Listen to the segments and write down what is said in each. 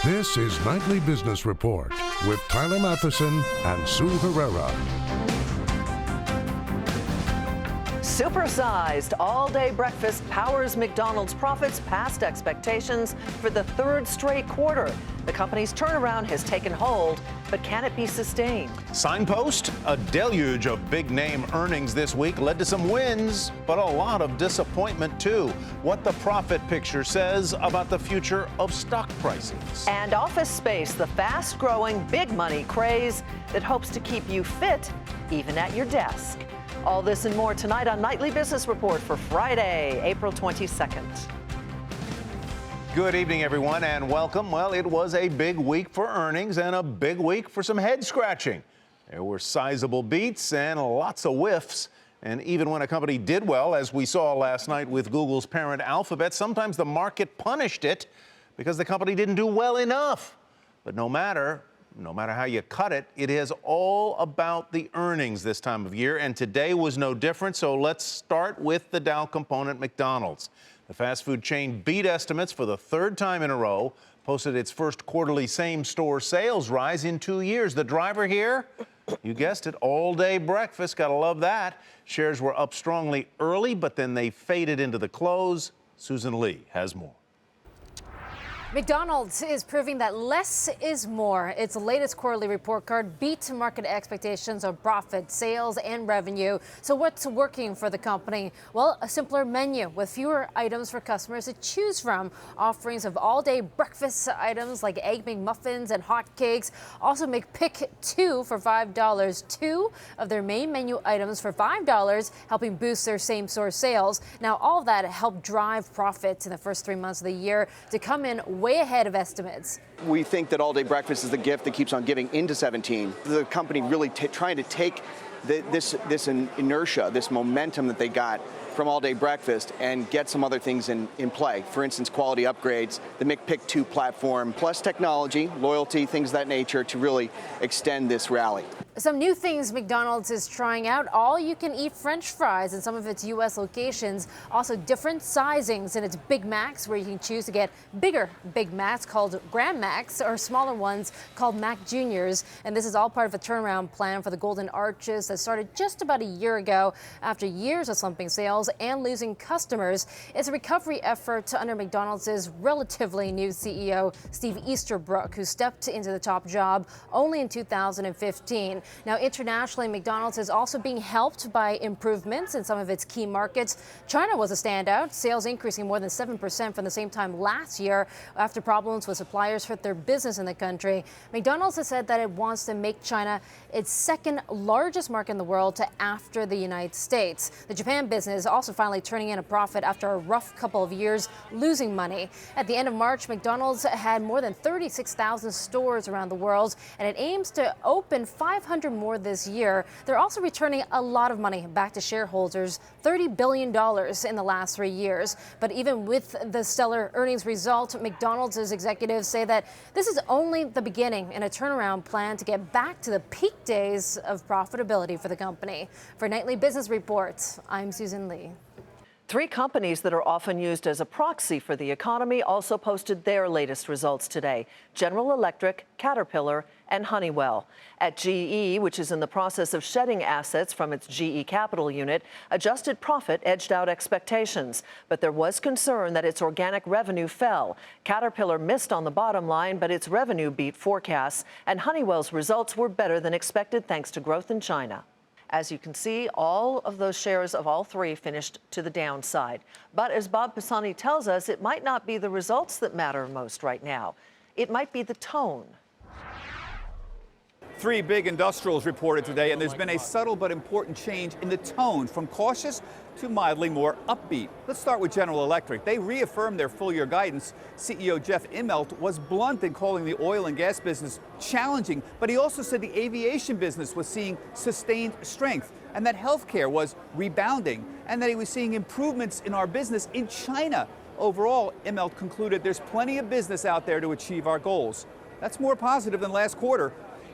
This is Nightly Business Report with Tyler Matheson and Sue Herrera. Supersized all-day breakfast powers McDonald's profits past expectations for the third straight quarter. The company's turnaround has taken hold, but can it be sustained? Signpost, a deluge of big-name earnings this week led to some wins, but a lot of disappointment, too. What the profit picture says about the future of stock prices. And office space, the fast-growing, big-money craze that hopes to keep you fit even at your desk. All this and more tonight on Nightly Business Report for Friday, April 22nd. Good evening, everyone, and welcome. Well, it was a big week for earnings and a big week for some head scratching. There were sizable beats and lots of whiffs. And even when a company did well, as we saw last night with Google's parent Alphabet, sometimes the market punished it because the company didn't do well enough. But no matter how you cut it, it is all about the earnings this time of year, and today was no different. So let's start with the Dow component, McDonald's. The fast food chain beat estimates for the third time in a row, posted its first quarterly same-store sales rise in 2 years. The driver here, you guessed it, all-day breakfast. Gotta love that. Shares were up strongly early, but then they faded into the close. Susan Lee has more. McDonald's is proving that less is more. Its latest quarterly report card beat market expectations of profit, sales, and revenue. So what's working for the company? Well, a simpler menu with fewer items for customers to choose from. Offerings of all-day breakfast items like Egg McMuffins and hot cakes. Also make pick two for $5. Two of their main menu items for $5, helping boost their same-store sales. Now, all of that helped drive profits in the first 3 months of the year to come in way ahead of estimates. We think that all-day breakfast is the gift that keeps on giving into 17. The company really trying to take this inertia, this momentum that they got from all-day breakfast and get some other things in play. For instance, quality upgrades, the McPick 2 platform, plus technology, loyalty, things of that nature to really extend this rally. Some new things McDonald's is trying out: all-you-can-eat French fries in some of its U.S. locations. Also different sizings in its Big Macs, where you can choose to get bigger Big Macs called Grand Macs or smaller ones called Mac Juniors. And this is all part of a turnaround plan for the Golden Arches that started just about a year ago after years of slumping sales and losing customers. It's a recovery effort under McDonald's relatively new CEO, Steve Easterbrook, who stepped into the top job only in 2015. Now, internationally, McDonald's is also being helped by improvements in some of its key markets. China was a standout, sales increasing more than 7% from the same time last year after problems with suppliers hurt their business in the country. McDonald's has said that it wants to make China its second largest market in the world after the United States. The Japan business also finally turning in a profit after a rough couple of years losing money. At the end of March, McDonald's had more than 36,000 stores around the world, and it aims to open 500 more this year. They're also returning a lot of money back to shareholders, $30 billion in the last 3 years. But even with the stellar earnings result, McDonald's executives say that this is only the beginning in a turnaround plan to get back to the peak days of profitability for the company. For Nightly Business Reports, I'm Susan Lee. 3 companies that are often used as a proxy for the economy also posted their latest results today: General Electric, Caterpillar, and Honeywell. At GE, which is in the process of shedding assets from its GE Capital unit, adjusted profit edged out expectations. But there was concern that its organic revenue fell. Caterpillar missed on the bottom line, but its revenue beat forecasts, and Honeywell's results were better than expected thanks to growth in China. As you can see, all of those shares of all 3 finished to the downside. But as Bob Pisani tells us, it might not be the results that matter most right now. It might be the tone. 3 big industrials reported today, and there's been a subtle but important change in the tone from cautious to mildly more upbeat. Let's start with General Electric. They reaffirmed their full-year guidance. CEO Jeff Immelt was blunt in calling the oil and gas business challenging, but he also said the aviation business was seeing sustained strength and that healthcare was rebounding and that he was seeing improvements in our business in China. Overall, Immelt concluded there's plenty of business out there to achieve our goals. That's more positive than last quarter.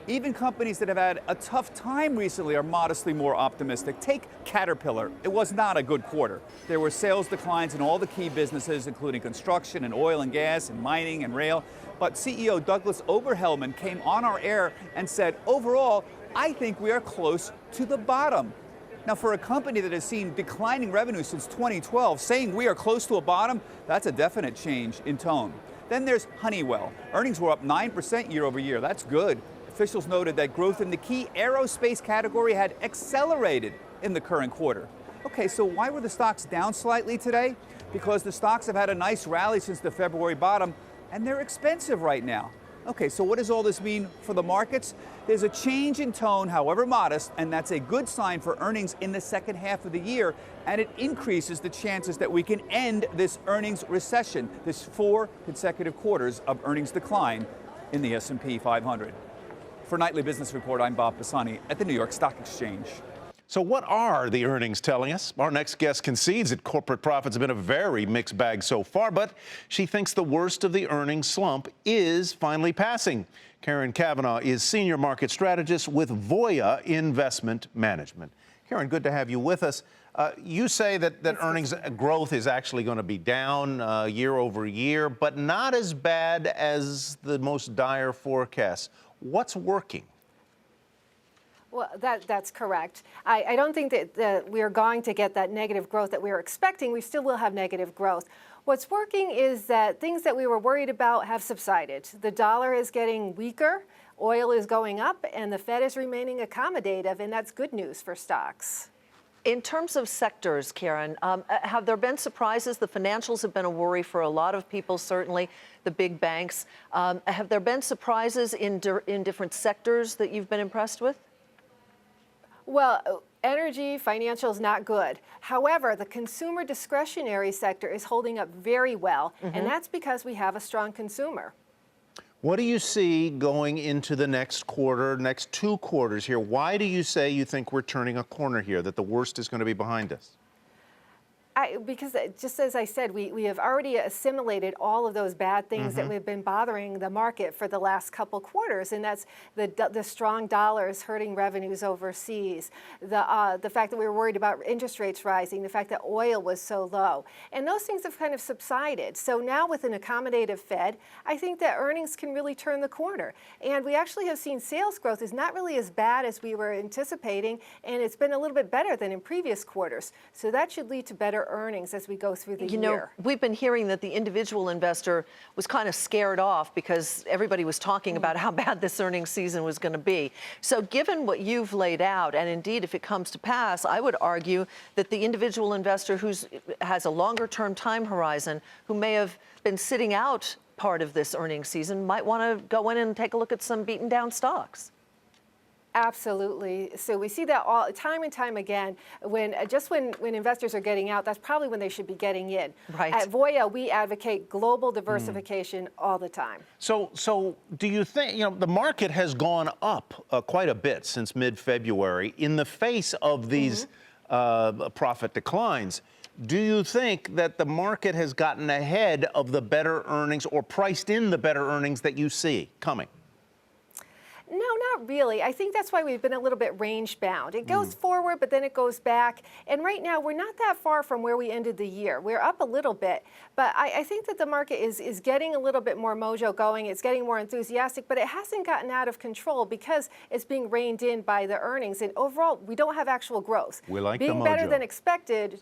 Even companies that have had a tough time recently are modestly more optimistic. Take Caterpillar. It was not a good quarter. There were sales declines in all the key businesses, including construction and oil and gas and mining and rail. But CEO Douglas Oberhelman came on our air and said, overall, I think we are close to the bottom. Now, for a company that has seen declining revenue since 2012, saying we are close to a bottom, that's a definite change in tone. Then there's Honeywell. Earnings were up 9% year over year. That's good. Officials noted that growth in the key aerospace category had accelerated in the current quarter. Okay, so why were the stocks down slightly today? Because the stocks have had a nice rally since the February bottom, and they're expensive right now. Okay, so what does all this mean for the markets? There's a change in tone, however modest, and that's a good sign for earnings in the second half of the year, and it increases the chances that we can end this earnings recession, this 4 consecutive quarters of earnings decline in the S&P 500. For Nightly Business Report, I'm Bob Pisani at the New York Stock Exchange. So what are the earnings telling us? Our next guest concedes that corporate profits have been a very mixed bag so far, but she thinks the worst of the earnings slump is finally passing. Karen Kavanaugh is senior market strategist with Voya Investment Management. Karen, good to have you with us. You say that earnings growth is actually going to be down year over year, but not as bad as the most dire forecasts. What's working? Well, that's correct. I don't think that we are going to get that negative growth that we were expecting. We still will have negative growth. What's working is that things that we were worried about have subsided. The dollar is getting weaker, oil is going up, and the Fed is remaining accommodative, and that's good news for stocks. In terms of sectors, Karen, have there been surprises? The financials have been a worry for a lot of people, certainly the big banks. Have there been surprises in different sectors that you've been impressed with? Well, energy, financials, not good. However, the consumer discretionary sector is holding up very well, and that's because we have a strong consumer. What do you see going into the next quarter, next 2 quarters here? Why do you say you think we're turning a corner here, that the worst is going to be behind us? Because just as I said, we have already assimilated all of those bad things that have been bothering the market for the last couple quarters, and that's the strong dollars hurting revenues overseas, the fact that we were worried about interest rates rising, the fact that oil was so low, and those things have kind of subsided. So now with an accommodative Fed, I think that earnings can really turn the corner, and we actually have seen sales growth is not really as bad as we were anticipating, and it's been a little bit better than in previous quarters. So that should lead to better earnings as we go through the year. You know, we've been hearing that the individual investor was kind of scared off because everybody was talking about how bad this earnings season was going to be. So given what you've laid out, and indeed if it comes to pass, I would argue that the individual investor who has a longer term time horizon, who may have been sitting out part of this earnings season, might want to go in and take a look at some beaten down stocks. Absolutely. So we see that all time and time again. When investors are getting out, that's probably when they should be getting in. Right. At Voya, we advocate global diversification all the time. So do you think, the market has gone up quite a bit since mid-February in the face of these profit declines? Do you think that the market has gotten ahead of the better earnings or priced in the better earnings that you see coming? No, not really. I think that's why we've been a little bit range bound. It goes forward, but then it goes back. And right now, we're not that far from where we ended the year. We're up a little bit. But I think that the market is getting a little bit more mojo going. It's getting more enthusiastic, but it hasn't gotten out of control because it's being reined in by the earnings. And overall, we don't have actual growth. We like the mojo. Being better than expected.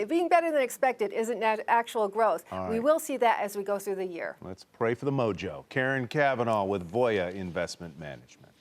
Being better than expected isn't actual growth. Right. We will see that as we go through the year. Let's pray for the mojo. Karen Kavanaugh with Voya Investment Management.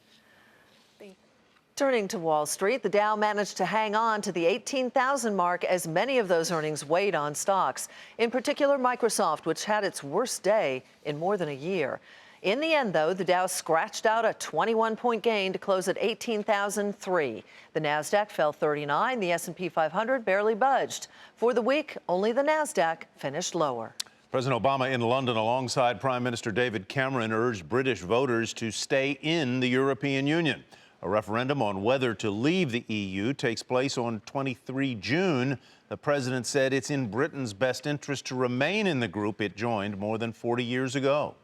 Turning to Wall Street, the Dow managed to hang on to the 18,000 mark as many of those earnings weighed on stocks, in particular Microsoft, which had its worst day in more than a year. In the end, though, the Dow scratched out a 21-point gain to close at 18,003. The Nasdaq fell 39. The S&P 500 barely budged. For the week, only the Nasdaq finished lower. President Obama in London alongside Prime Minister David Cameron urged British voters to stay in the European Union. A referendum on whether to leave the EU takes place on 23 June. The president said it's in Britain's best interest to remain in the group it joined more than 40 years ago.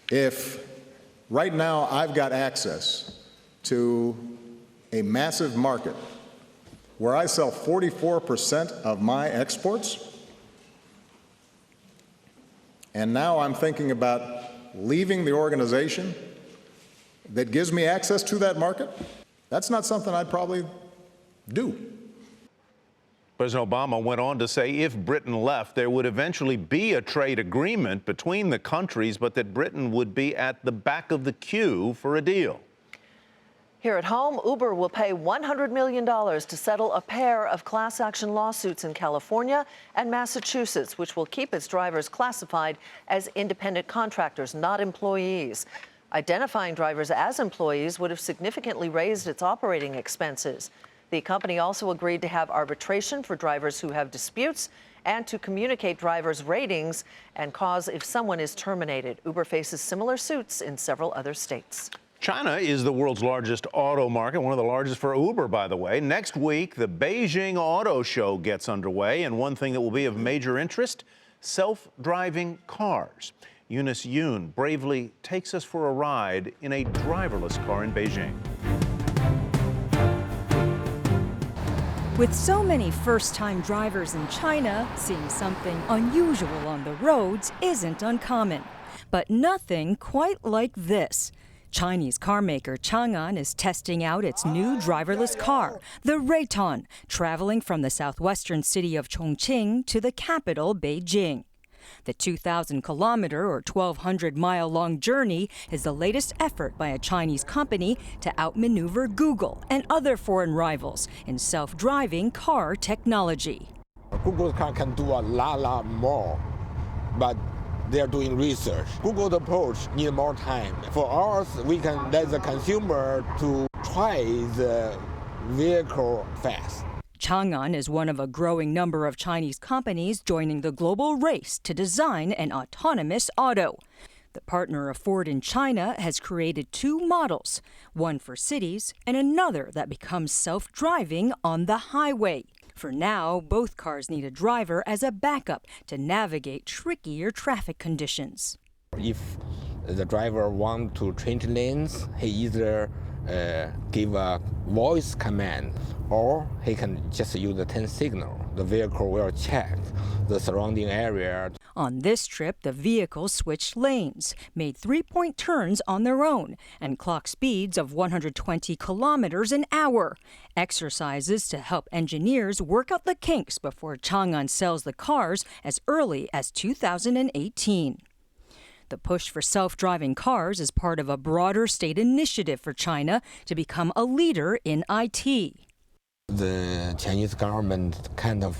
If Right now, I've got access to a massive market where I sell 44% of my exports, and now I'm thinking about leaving the organization that gives me access to that market. That's not something I'd probably do. President Obama went on to say if Britain left, there would eventually be a trade agreement between the countries, but that Britain would be at the back of the queue for a deal. Here at home, Uber will pay $100 million to settle a pair of class action lawsuits in California and Massachusetts, which will keep its drivers classified as independent contractors, not employees. Identifying drivers as employees would have significantly raised its operating expenses. The company also agreed to have arbitration for drivers who have disputes and to communicate drivers' ratings and cause if someone is terminated. Uber faces similar suits in several other states. China is the world's largest auto market, one of the largest for Uber, by the way. Next week, the Beijing Auto Show gets underway, and one thing that will be of major interest, self-driving cars. Eunice Yoon bravely takes us for a ride in a driverless car in Beijing. With so many first-time drivers in China, seeing something unusual on the roads isn't uncommon. But nothing quite like this. Chinese carmaker Chang'an is testing out its new driverless car, the Rayton, traveling from the southwestern city of Chongqing to the capital, Beijing. The 2,000-kilometer or 1,200-mile-long journey is the latest effort by a Chinese company to outmaneuver Google and other foreign rivals in self-driving car technology. Google's car can do a lot more, but they're doing research. Google's approach needs more time. For ours, we can let the consumer to try the vehicle fast. Chang'an is one of a growing number of Chinese companies joining the global race to design an autonomous auto. The partner of Ford in China has created two models, one for cities and another that becomes self-driving on the highway. For now, both cars need a driver as a backup to navigate trickier traffic conditions. If the driver wants to change lanes, he either give a voice command or he can just use the turn signal. The vehicle will check the surrounding area. On this trip, the vehicle switched lanes, made three-point turns on their own, and clocked speeds of 120 kilometers an hour. Exercises to help engineers work out the kinks before Chang'an sells the cars as early as 2018. The push for self-driving cars is part of a broader state initiative for China to become a leader in IT. The Chinese government kind of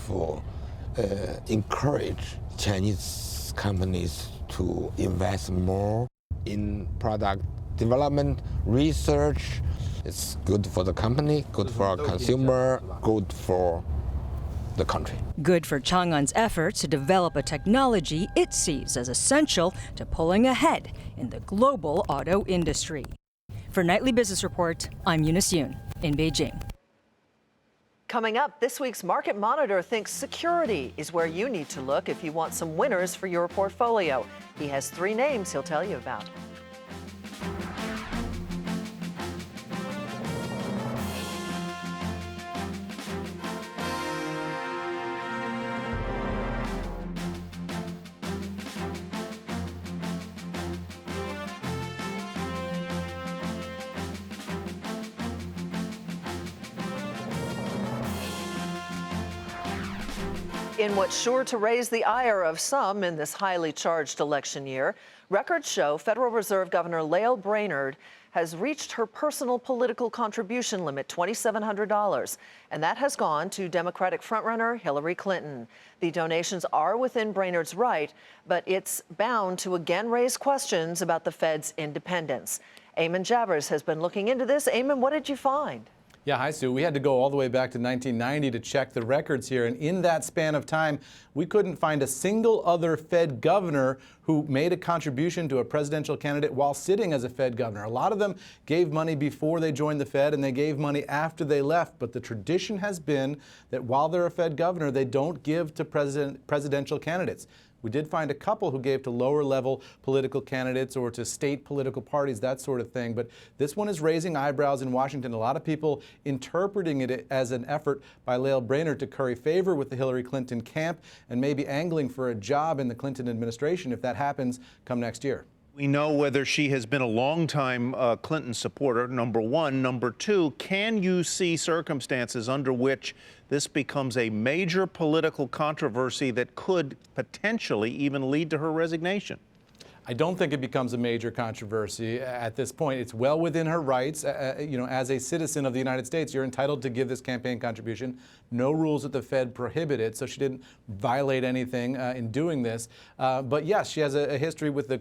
encourage Chinese companies to invest more in product development, research. It's good for the company, good for our consumer, good for the country. Good for Chang'an's efforts to develop a technology it sees as essential to pulling ahead in the global auto industry. For Nightly Business Report, I'm Eunice Yoon in Beijing. Coming up, this week's Market Monitor thinks security is where you need to look if you want some winners for your portfolio. He has 3 names he'll tell you about. In what's sure to raise the ire of some in this highly charged election year, records show Federal Reserve Governor Lael Brainerd has reached her personal political contribution limit, $2,700, and that has gone to Democratic frontrunner Hillary Clinton. The donations are within Brainerd's right, but it's bound to again raise questions about the Fed's independence. Eamon Javers has been looking into this. Eamon, what did you find? Yeah, hi, Sue. We had to go all the way back to 1990 to check the records here. And in that span of time, we couldn't find a single other Fed governor who made a contribution to a presidential candidate while sitting as a Fed governor. A lot of them gave money before they joined the Fed and they gave money after they left. But the tradition has been that while they're a Fed governor, they don't give to presidential candidates. We did find a couple who gave to lower-level political candidates or to state political parties, that sort of thing. But this one is raising eyebrows in Washington. A lot of people interpreting it as an effort by Lael Brainerd to curry favor with the Hillary Clinton camp and maybe angling for a job in the Clinton administration if that happens come next year. We know whether she has been a longtime Clinton supporter, number one. Number two, can you see circumstances under which this becomes a major political controversy that could potentially even lead to her resignation? I don't think it becomes a major controversy at this point. It's well within her rights. As a citizen of the United States, you're entitled to give this campaign contribution. No rules at the Fed prohibit it, so she didn't violate anything in doing this. But yes, she has a history with the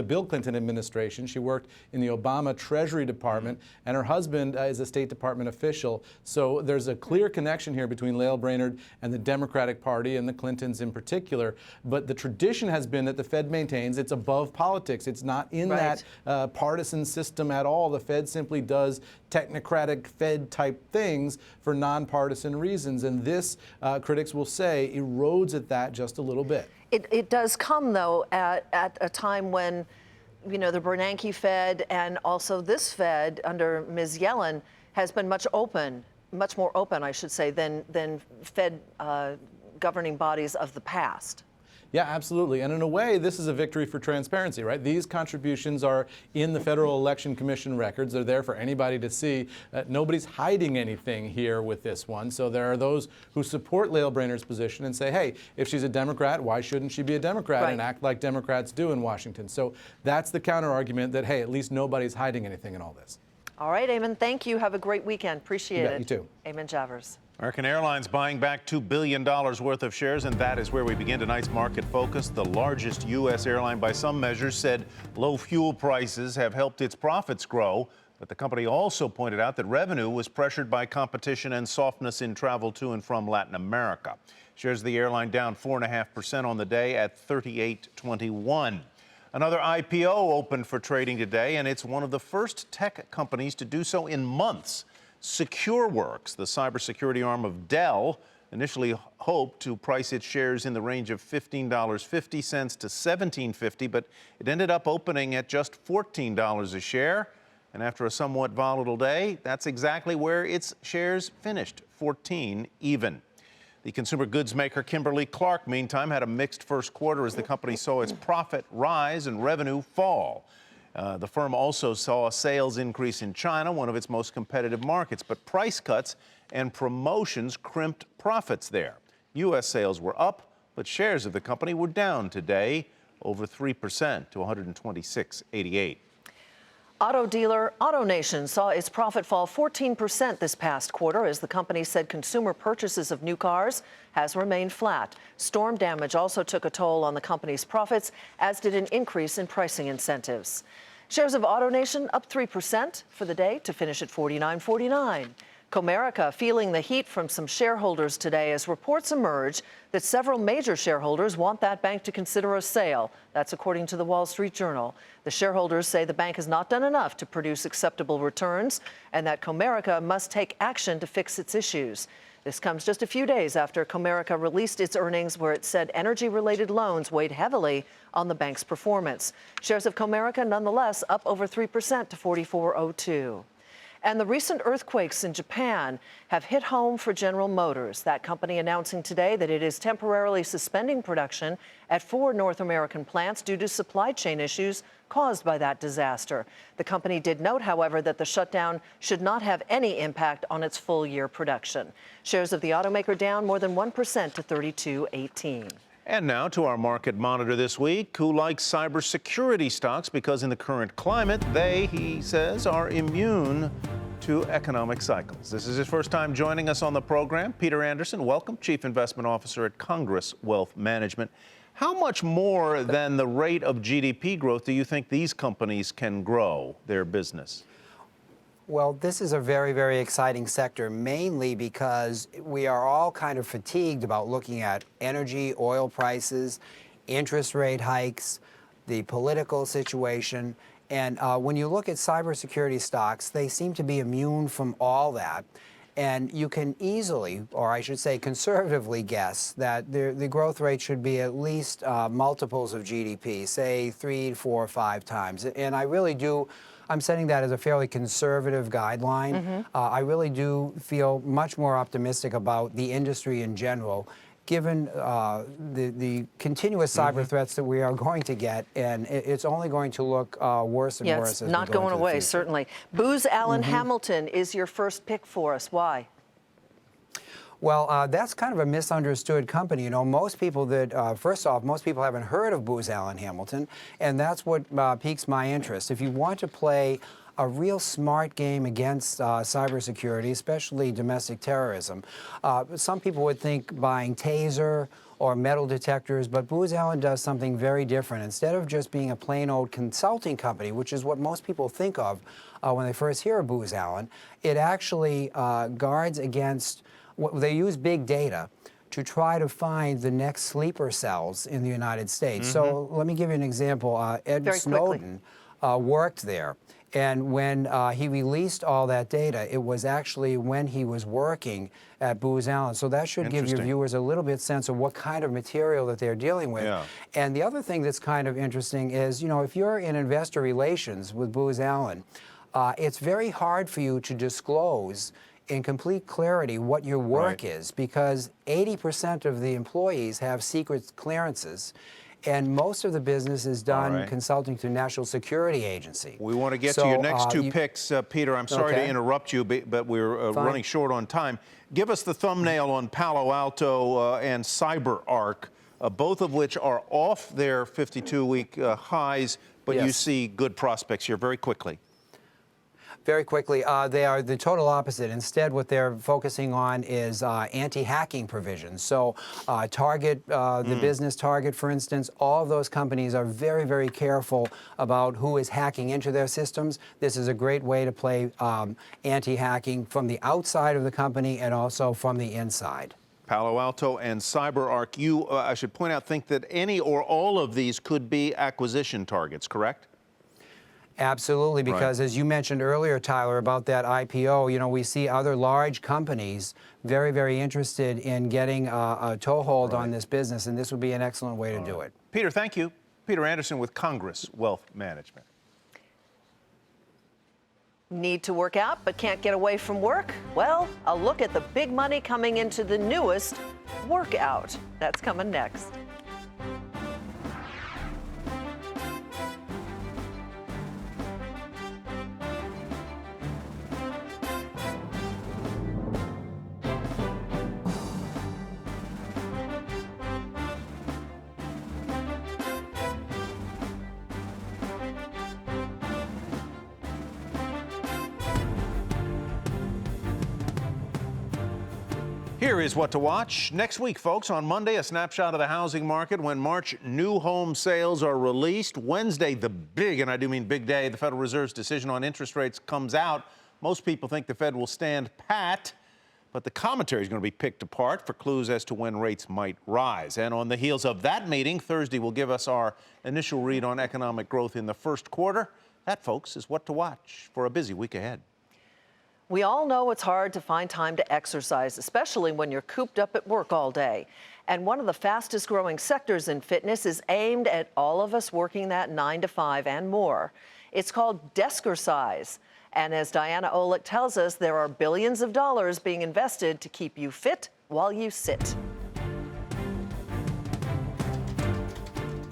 Bill Clinton administration. She worked in the Obama Treasury Department, and her husband is a State Department official. So there's a clear connection here between Lael Brainerd and the Democratic Party and the Clintons in particular. But the tradition has been that the Fed maintains it's above politics. It's not in that partisan system at all. The Fed simply does technocratic Fed-type things for nonpartisan reasons. And this, critics will say, erodes at that just a little bit. It does come, though, at a time when, the Bernanke Fed and also this Fed under Ms. Yellen has been much more open, I should say, than Fed governing bodies of the past. Yeah, absolutely. And in a way, this is a victory for transparency, right? These contributions are in the Federal Election Commission records. They're there for anybody to see. Nobody's hiding anything here with this one. So there are those who support Lael Brainerd's position and say, hey, if she's a Democrat, why shouldn't she be a Democrat and act like Democrats do in Washington? So that's the counter argument that, hey, at least nobody's hiding anything in all this. All right, Eamon, thank you. Have a great weekend. Appreciate it. You too. Eamon Javers. American Airlines buying back $2 billion worth of shares, and that is where we begin tonight's market focus. The largest U.S. airline by some measures said low fuel prices have helped its profits grow, but the company also pointed out that revenue was pressured by competition and softness in travel to and from Latin America. Shares of the airline down 4.5% on the day at $38.21. Another IPO opened for trading today, and it's one of the first tech companies to do so in months. SecureWorks, the cybersecurity arm of Dell, initially hoped to price its shares in the range of $15.50 to $17.50, but it ended up opening at just $14 a share. And after a somewhat volatile day, that's exactly where its shares finished, 14 even. The consumer goods maker Kimberly-Clark, meantime, had a mixed first quarter as the company saw its profit rise and revenue fall. The firm also saw a sales increase in China, one of its most competitive markets, but price cuts and promotions crimped profits there. U.S. sales were up, but shares of the company were down today, over 3% to $126.88. Auto dealer AutoNation saw its profit fall 14% this past quarter as the company said consumer purchases of new cars has remained flat. Storm damage also took a toll on the company's profits, as did an increase in pricing incentives. Shares of AutoNation up 3% for the day to finish at $49.49. Comerica feeling the heat from some shareholders today as reports emerge that several major shareholders want that bank to consider a sale. That's according to the Wall Street Journal. The shareholders say the bank has not done enough to produce acceptable returns and that Comerica must take action to fix its issues. This comes just a few days after Comerica released its earnings where it said energy-related loans weighed heavily on the bank's performance. Shares of Comerica nonetheless up over 3% to $44.02. And the recent earthquakes in Japan have hit home for General Motors. That company announcing today that it is temporarily suspending production at 4 North American plants due to supply chain issues caused by that disaster. The company did note, however, that the shutdown should not have any impact on its full-year production. Shares of the automaker down more than 1% to $32.18. And now to our market monitor this week, who likes cybersecurity stocks because in the current climate, they, he says, are immune to economic cycles. This is his first time joining us on the program. Peter Anderson, welcome, Chief Investment Officer at Congress Wealth Management. How much more than the rate of GDP growth do you think these companies can grow their business? Well, this is a very, very exciting sector, mainly because we are all kind of fatigued about looking at energy, oil prices, interest rate hikes, the political situation. And when you look at cybersecurity stocks, they seem to be immune from all that. And you can easily, or I should say conservatively, guess that the growth rate should be at least multiples of GDP, say 3, 4, 5 times. And I really do, I'm setting that as a fairly conservative guideline. I really do feel much more optimistic about the industry in general, given the continuous cyber threats that we are going to get, and it's only going to look worse and worse as we go into the future. Not going away, certainly. Booz Allen Hamilton is your first pick for us. Why? Well, that's kind of a misunderstood company. You know, most people that, first off, most people haven't heard of Booz Allen Hamilton, and that's what piques my interest. If you want to play a real smart game against cybersecurity, especially domestic terrorism, some people would think buying taser or metal detectors, but Booz Allen does something very different. Instead of just being a plain old consulting company, which is what most people think of when they first hear of Booz Allen, it actually guards against they use big data to try to find the next sleeper cells in the United States. So let me give you an example. Ed Snowden worked there. And when he released all that data, it was actually when he was working at Booz Allen. So that should give your viewers a little bit sense of what kind of material that they're dealing with. And the other thing that's kind of interesting is, you know, if you're in investor relations with Booz Allen, it's very hard for you to disclose in complete clarity what your work is, because 80% of the employees have secret clearances. And most of the business is done consulting to National Security Agency. We want to get to your next two picks, Peter. I'm sorry to interrupt you, but we're running short on time. Give us the thumbnail on Palo Alto and CyberArk, both of which are off their 52-week highs, but you see good prospects here very quickly. Very quickly, they are the total opposite. Instead, what they're focusing on is anti-hacking provisions. So Target, the business Target, for instance, all of those companies are very, very careful about who is hacking into their systems. This is a great way to play anti-hacking from the outside of the company and also from the inside. Palo Alto and CyberArk. You, I should point out, think that any or all of these could be acquisition targets, correct? Absolutely, because as you mentioned earlier, Tyler, about that IPO, you know, we see other large companies very, very interested in getting a toehold on this business, and this would be an excellent way to do it. Peter, thank you. Peter Anderson with Congress Wealth Management. Need to work out but can't get away from work? Well, a look at the big money coming into the newest workout. That's coming next. Here is what to watch next week, folks. On Monday, a snapshot of the housing market when March new home sales are released. Wednesday, the big, and I do mean big day, the Federal Reserve's decision on interest rates comes out. Most people think the Fed will stand pat, but the commentary is going to be picked apart for clues as to when rates might rise. And on the heels of that meeting, Thursday will give us our initial read on economic growth in the first quarter. That, folks, is what to watch for a busy week ahead. We all know it's hard to find time to exercise, especially when you're cooped up at work all day. And one of the fastest growing sectors in fitness is aimed at all of us working that 9 to 5 and more. It's called Deskercise. And as Diana Olick tells us, there are billions of dollars being invested to keep you fit while you sit.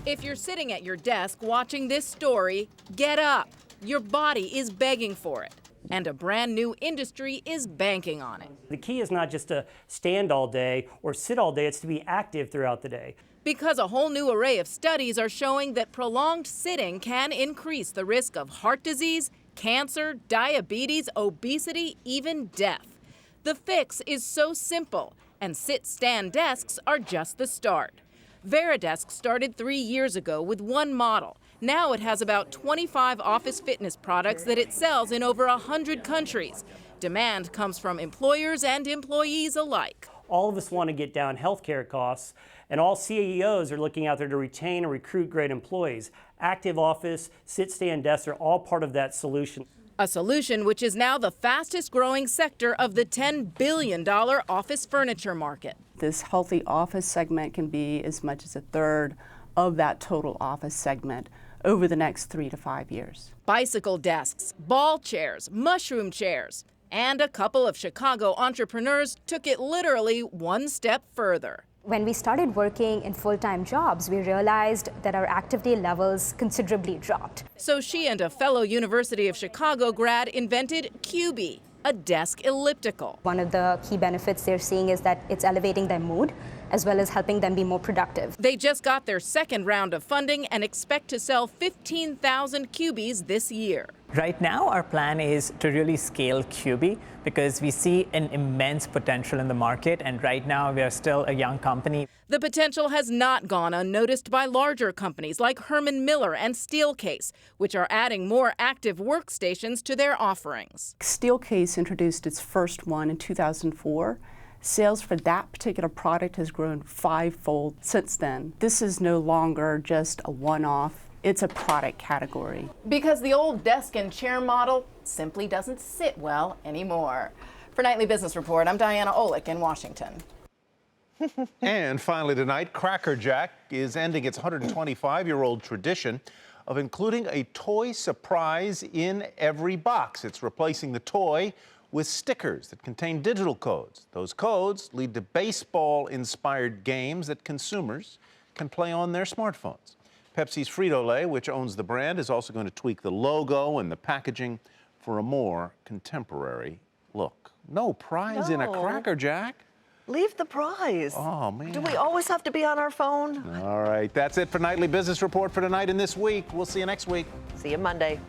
If you're sitting at your desk watching this story, get up. Your body is begging for it. And a brand new industry is banking on it. The key is not just to stand all day or sit all day, it's to be active throughout the day. Because a whole new array of studies are showing that prolonged sitting can increase the risk of heart disease, cancer, diabetes, obesity, even death. The fix is so simple, and sit-stand desks are just the start. Veridesk started 3 years ago with one model. Now it has about 25 office fitness products that it sells in over 100 countries. Demand comes from employers and employees alike. All of us want to get down healthcare costs, and all CEOs are looking out there to retain and recruit great employees. Active office, sit-stand desks are all part of that solution. A solution which is now the fastest growing sector of the $10 billion office furniture market. This healthy office segment can be as much as a third of that total office segment over the next 3 to 5 years. Bicycle desks, ball chairs, mushroom chairs, and a couple of Chicago entrepreneurs took it literally one step further. When we started working in full-time jobs, we realized that our activity levels considerably dropped. So she and a fellow University of Chicago grad invented QB, a desk elliptical. One of the key benefits they're seeing is that it's elevating their mood, as well as helping them be more productive. They just got their second round of funding and expect to sell 15,000 QBs this year. Right now, our plan is to really scale QB because we see an immense potential in the market, and right now we are still a young company. The potential has not gone unnoticed by larger companies like Herman Miller and Steelcase, which are adding more active workstations to their offerings. Steelcase introduced its first one in 2004. Sales for that particular product has grown 5-fold since then. This is no longer just a one-off. It's a product category. Because the old desk and chair model simply doesn't sit well anymore. For Nightly Business Report, I'm Diana Olick in Washington. And finally tonight, Cracker Jack is ending its 125-year-old tradition of including a toy surprise in every box. It's replacing the toy with stickers that contain digital codes. Those codes lead to baseball-inspired games that consumers can play on their smartphones. Pepsi's Frito-Lay, which owns the brand, is also going to tweak the logo and the packaging for a more contemporary look. No prize in a Cracker Jack? Leave the prize. Oh, man. Do we always have to be on our phone? All right, that's it for Nightly Business Report for tonight and this week. We'll see you next week. See you Monday.